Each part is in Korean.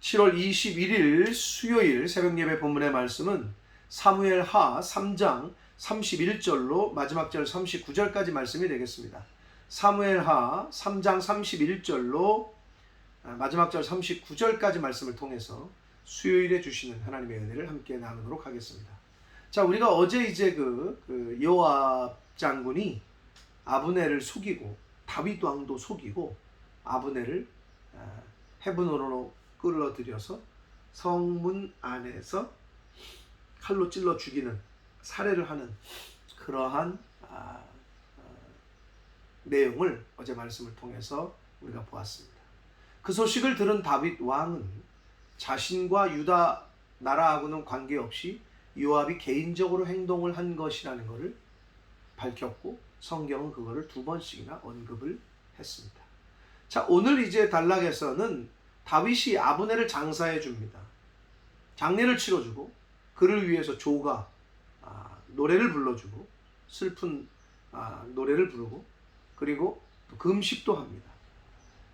7월 21일 수요일 새벽예배 본문의 말씀은 사무엘하 3장 31절로 마지막 절 39절까지 말씀이 되겠습니다. 사무엘하 3장 31절로 마지막 절 39절까지 말씀을 통해서 수요일에 주시는 하나님의 은혜를 함께 나누도록 하겠습니다. 자, 우리가 어제 이제 그 요압 장군이 아브넬을 속이고 다윗 왕도 속이고 아브넬을 헤브론으로 끌어들여서 성문 안에서 칼로 찔러 죽이는 살해를 하는 그러한 내용을 어제 말씀을 통해서 우리가 보았습니다. 그 소식을 들은 다윗 왕은 자신과 유다 나라하고는 관계없이 요압이 개인적으로 행동을 한 것이라는 것을 밝혔고 성경은 그거를 2번씩이나 언급을 했습니다. 자, 오늘 이제 단락에서는 다윗이 아브넬을 장사해 줍니다. 장례를 치러주고 그를 위해서 조가 노래를 불러주고 슬픈 노래를 부르고 그리고 또 금식도 합니다.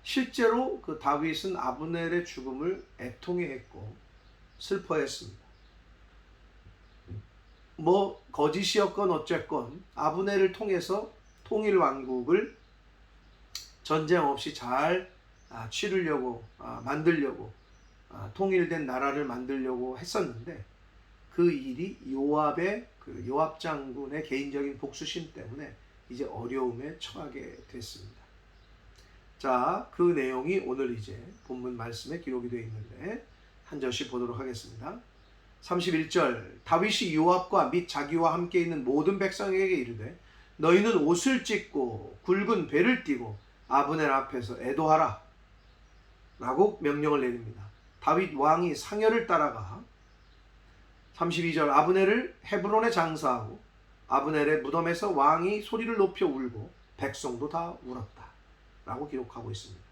실제로 그 다윗은 아브넬의 죽음을 애통해했고 슬퍼했습니다. 뭐 거짓이었건 어쨌건 아브넬을 통해서 통일 왕국을 전쟁 없이 잘 치르려고 만들려고 통일된 나라를 만들려고 했었는데 그 일이 요압의 요압 장군의 개인적인 복수심 때문에 이제 어려움에 처하게 됐습니다. 자, 그 내용이 오늘 이제 본문 말씀에 기록이 되어 있는데 한 절씩 보도록 하겠습니다. 31절 다윗이 요압과 및 자기와 함께 있는 모든 백성에게 이르되 너희는 옷을 찢고 굵은 배를 띠고 아브넬 앞에서 애도하라 라고 명령을 내립니다. 다윗 왕이 상여를 따라가 32절 아브넬을 헤브론에 장사하고 아브넬의 무덤에서 왕이 소리를 높여 울고 백성도 다 울었다 라고 기록하고 있습니다.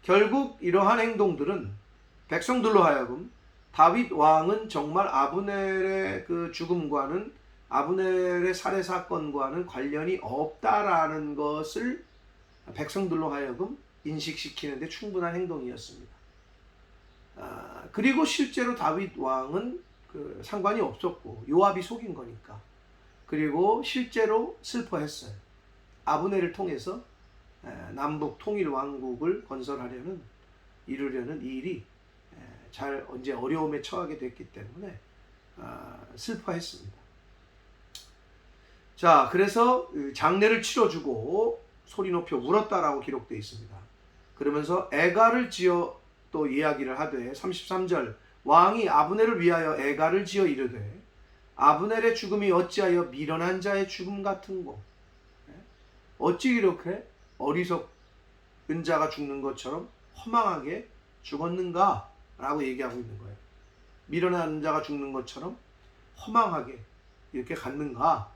결국 이러한 행동들은 백성들로 하여금 다윗 왕은 정말 아브넬의 그 죽음과는 아브넬의 살해 사건과는 관련이 없다라는 것을 백성들로 하여금 인식시키는데 충분한 행동이었습니다. 그리고 실제로 다윗 왕은 상관이 없었고 요압이 속인 거니까. 그리고 실제로 슬퍼했어요. 아브넬을 통해서 남북 통일 왕국을 건설하려는 이루려는 이 일이 잘 언제 어려움에 처하게 됐기 때문에 슬퍼했습니다. 자, 그래서 장례를 치러주고 소리 높여 울었다라고 기록되어 있습니다. 그러면서 애가를 지어 또 이야기를 하되 33절 왕이 아브넬을 위하여 애가를 지어 이르되 아브넬의 죽음이 어찌하여 미련한 자의 죽음 같은고 어찌 이렇게 어리석은 자가 죽는 것처럼 허망하게 죽었는가 라고 얘기하고 있는 거예요. 미련한 자가 죽는 것처럼 허망하게 이렇게 갔는가.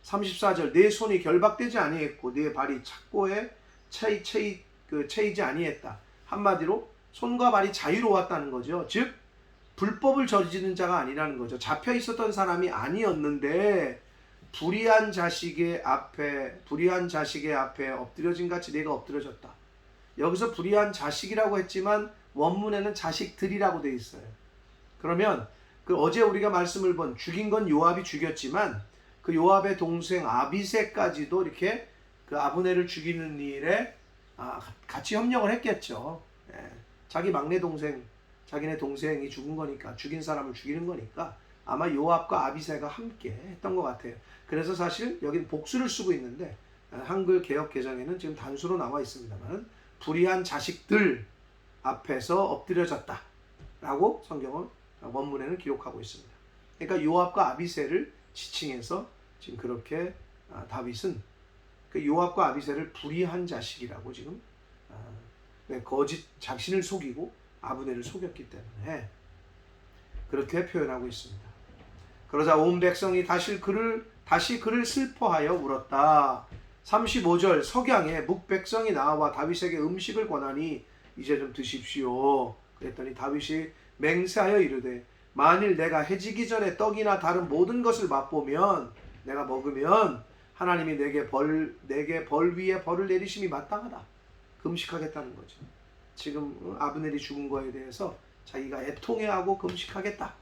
34절 내 손이 결박되지 아니했고 내 발이 착고에 채이지 아니했다. 한마디로 손과 발이 자유로웠다는 거죠. 즉 불법을 저지르는 자가 아니라는 거죠. 잡혀 있었던 사람이 아니었는데 불의한 자식의 앞에 엎드려진 같이 내가 엎드려졌다. 여기서 불의한 자식이라고 했지만 원문에는 자식들이라고 되어 있어요. 그러면 어제 우리가 말씀을 본 죽인 건 요압이 죽였지만 그 요압의 동생 아비새까지도 이렇게 그 아브넬을 죽이는 일에 같이 협력을 했겠죠. 자기 막내 동생, 자기네 동생이 죽은 거니까 죽인 사람을 죽이는 거니까 아마 요압과 아비새가 함께 했던 것 같아요. 그래서 사실 여기는 복수를 쓰고 있는데 한글 개역 개정에는 지금 단수로 나와 있습니다만 불의한 자식들 앞에서 엎드려졌다 라고 성경은 원문에는 기록하고 있습니다. 그러니까 요압과 아비새를 지칭해서 지금 그렇게 다윗은 그 요압과 아비새를 불의한 자식이라고 지금 거짓 자신을 속이고 아브넬을 속였기 때문에 그렇게 표현하고 있습니다. 그러자 온 백성이 다시 그를 슬퍼하여 울었다. 35절 석양에 묵백성이 나와 다윗에게 음식을 권하니 이제 좀 드십시오. 그랬더니 다윗이 맹세하여 이르되 만일 내가 해지기 전에 떡이나 다른 모든 것을 맛보면 내가 먹으면 하나님이 내게 벌 위에 벌을 내리심이 마땅하다. 금식하겠다는 거죠. 지금 아브넬이 죽은 거에 대해서 자기가 애통해하고 금식하겠다.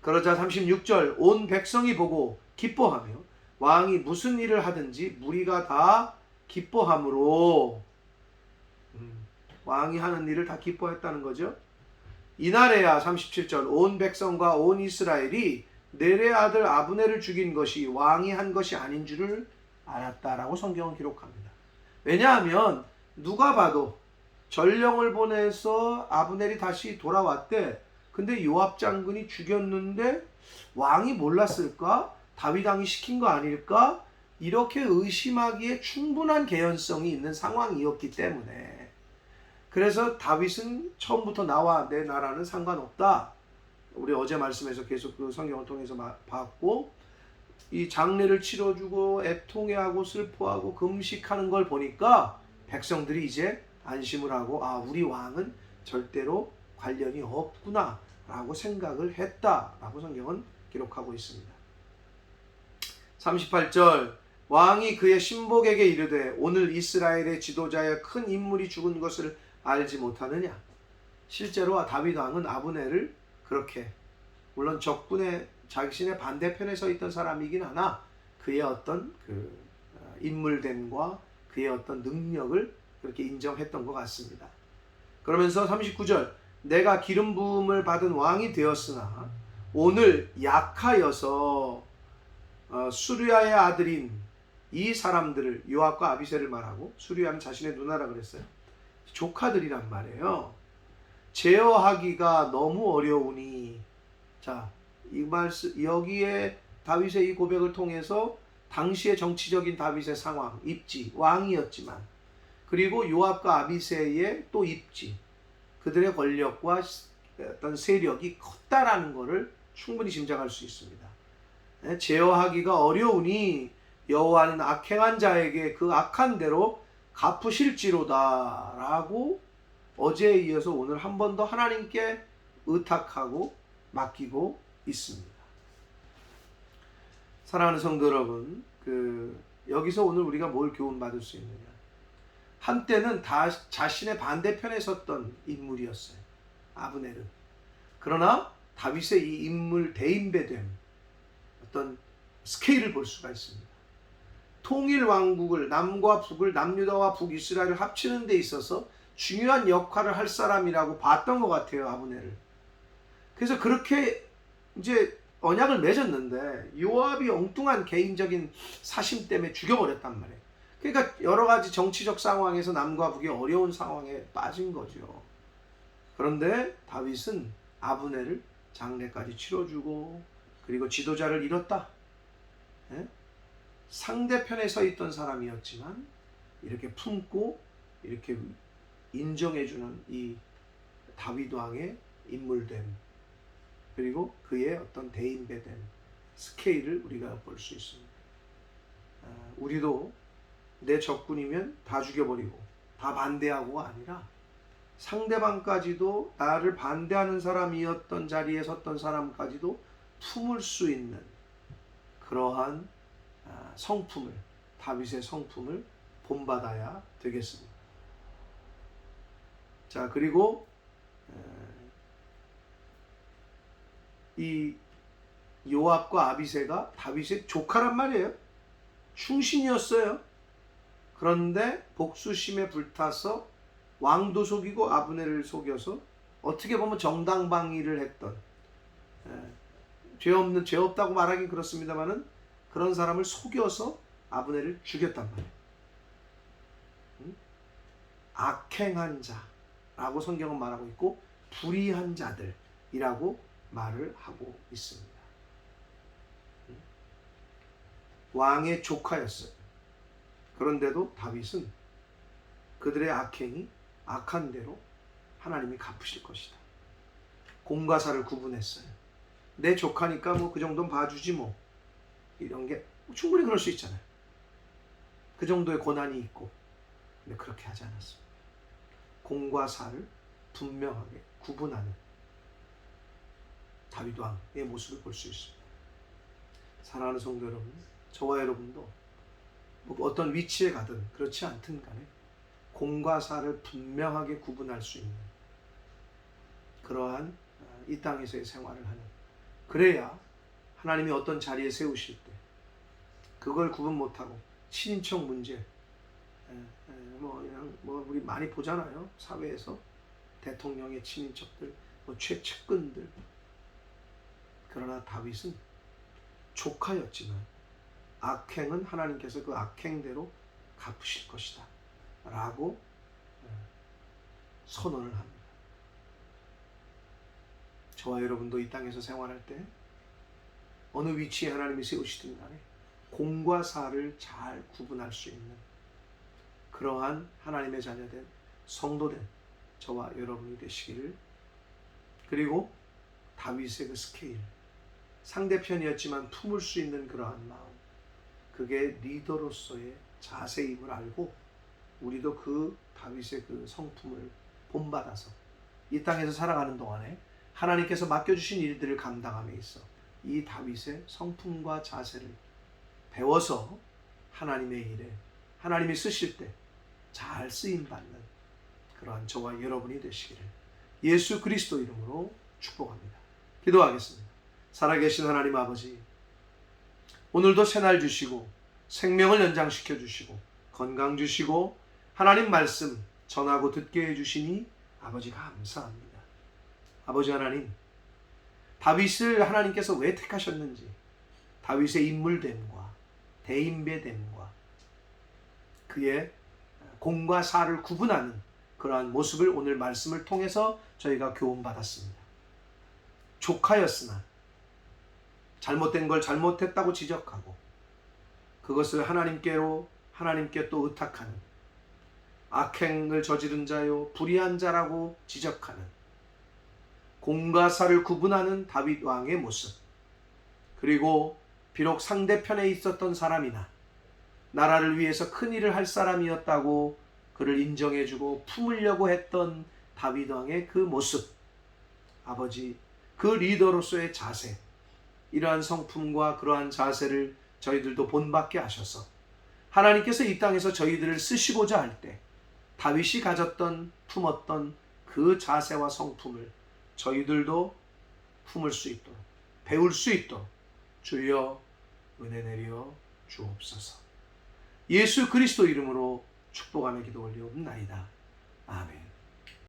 그러자 36절 온 백성이 보고 기뻐하며 왕이 무슨 일을 하든지 무리가 다 기뻐함으로 왕이 하는 일을 다 기뻐했다는 거죠. 이날에야 37절 온 백성과 온 이스라엘이 넬의 아들 아브넬을 죽인 것이 왕이 한 것이 아닌 줄을 알았다라고 성경은 기록합니다. 왜냐하면 누가 봐도 전령을 보내서 아브넬이 다시 돌아왔대. 근데 요압 장군이 죽였는데 왕이 몰랐을까? 다윗 왕이 시킨 거 아닐까? 이렇게 의심하기에 충분한 개연성이 있는 상황이었기 때문에 그래서 다윗은 처음부터 나와 내 나라는 상관없다. 우리 어제 말씀에서 계속 그 성경을 통해서 봤고 이 장례를 치러주고 애통해하고 슬퍼하고 금식하는 걸 보니까 백성들이 이제 안심을 하고 우리 왕은 절대로 관련이 없구나 라고 생각을 했다라고 성경은 기록하고 있습니다. 38절 왕이 그의 신복에게 이르되 오늘 이스라엘의 지도자여 큰 인물이 죽은 것을 알지 못하느냐. 실제로 다윗 왕은 아브넬을 그렇게 물론 적군의 자신의 반대편에 서 있던 사람이긴 하나 그의 어떤 그 인물됨과 그의 어떤 능력을 그렇게 인정했던 것 같습니다. 그러면서 39절 내가 기름 부음을 받은 왕이 되었으나 오늘 약하여서 수르야의 아들인 이 사람들을 요압과 아비새를 말하고 수르야는 자신의 누나라 그랬어요. 조카들이란 말이에요. 제어하기가 너무 어려우니 자, 이 말씀 여기에 다윗의 이 고백을 통해서 당시의 정치적인 다윗의 상황, 입지, 왕이었지만 그리고 요압과 아비새의 또 입지, 그들의 권력과 어떤 세력이 컸다라는 것을 충분히 짐작할 수 있습니다. 제어하기가 어려우니 여호와는 악행한 자에게 그 악한 대로 갚으실지로다 라고 어제에 이어서 오늘 한 번 더 하나님께 의탁하고 맡기고 있습니다. 사랑하는 성도 여러분, 여기서 오늘 우리가 뭘 교훈받을 수 있느냐. 한때는 다 자신의 반대편에 섰던 인물이었어요. 아브넬은. 그러나 다윗의 이 인물 대인배됨, 어떤 스케일을 볼 수가 있습니다. 통일 왕국을 남과 북을 남유다와 북이스라엘을 합치는 데 있어서 중요한 역할을 할 사람이라고 봤던 것 같아요. 아브넬을. 그래서 그렇게 이제 언약을 맺었는데 요압이 엉뚱한 개인적인 사심 때문에 죽여버렸단 말이에요. 그러니까 여러 가지 정치적 상황에서 남과 북이 어려운 상황에 빠진 거죠. 그런데 다윗은 아브넬을 장례까지 치러주고 그리고 지도자를 잃었다. 상대편에 서 있던 사람이었지만 이렇게 품고 이렇게 인정해주는 이 다윗 왕의 인물됨 그리고 그의 어떤 대인배됨 스케일을 우리가 볼 수 있습니다. 우리도 내 적군이면 다 죽여버리고 다 반대하고가 아니라 상대방까지도 나를 반대하는 사람이었던 자리에 섰던 사람까지도 품을 수 있는 그러한 성품을 다윗의 성품을 본받아야 되겠습니다. 자, 그리고 이 요압과 아비새가 다윗의 조카란 말이에요. 충신이었어요. 그런데 복수심에 불타서 왕도 속이고 아브넬을 속여서 어떻게 보면 정당방위를 했던 죄 없다고 말하긴 그렇습니다만은 그런 사람을 속여서 아브넬을 죽였단 말이에요. 악행한 자라고 성경은 말하고 있고 불의한 자들이라고 말을 하고 있습니다. 왕의 조카였어요. 그런데도 다윗은 그들의 악행이 악한 대로 하나님이 갚으실 것이다. 공과 사를 구분했어요. 내 조카니까 뭐 그 정도는 봐주지 뭐. 이런 게 충분히 그럴 수 있잖아요. 그 정도의 고난이 있고. 근데 그렇게 하지 않았습니다. 공과 사를 분명하게 구분하는 다윗 왕의 모습을 볼 수 있습니다. 사랑하는 성도 여러분, 저와 여러분도 뭐 어떤 위치에 가든 그렇지 않든 간에 공과 사를 분명하게 구분할 수 있는 그러한 이 땅에서의 생활을 하는, 그래야 하나님이 어떤 자리에 세우실 때 그걸 구분 못하고 친인척 문제, 그냥 우리 많이 보잖아요. 사회에서 대통령의 친인척들, 최측근들. 그러나 다윗은 조카였지만 악행은 하나님께서 그 악행대로 갚으실 것이다 라고 선언을 합니다. 저와 여러분도 이 땅에서 생활할 때 어느 위치에 하나님이 세우시든 간에 공과 사를 잘 구분할 수 있는 그러한 하나님의 자녀된 성도된 저와 여러분이 되시기를, 그리고 다윗의 그 스케일, 상대편이었지만 품을 수 있는 그러한 마음, 그게 리더로서의 자세임을 알고 우리도 그 다윗의 그 성품을 본받아서 이 땅에서 살아가는 동안에 하나님께서 맡겨주신 일들을 감당함에 있어 이 다윗의 성품과 자세를 배워서 하나님의 일에 하나님이 쓰실 때 잘 쓰임받는 그러한 저와 여러분이 되시기를 예수 그리스도 이름으로 축복합니다. 기도하겠습니다. 살아계신 하나님 아버지, 오늘도 새날 주시고 생명을 연장시켜 주시고 건강 주시고 하나님 말씀 전하고 듣게 해주시니 아버지 감사합니다. 아버지 하나님, 다윗을 하나님께서 왜 택하셨는지, 다윗의 인물됨과 대인배됨과 그의 공과 사를 구분하는 그러한 모습을 오늘 말씀을 통해서 저희가 교훈받았습니다. 조카였으나 잘못된 걸 잘못했다고 지적하고 그것을 하나님께 또 의탁하는, 악행을 저지른 자요 불의한 자라고 지적하는, 공과 사를 구분하는 다윗 왕의 모습, 그리고 비록 상대편에 있었던 사람이나 나라를 위해서 큰 일을 할 사람이었다고 그를 인정해주고 품으려고 했던 다윗 왕의 그 모습, 아버지 그 리더로서의 자세, 이러한 성품과 그러한 자세를 저희들도 본받게 하셔서 하나님께서 이 땅에서 저희들을 쓰시고자 할 때 다윗이 가졌던 품었던 그 자세와 성품을 저희들도 품을 수 있도록, 배울 수 있도록 주여 은혜 내려 주옵소서. 예수 그리스도 이름으로 축복하며 기도 올리옵나이다. 아멘.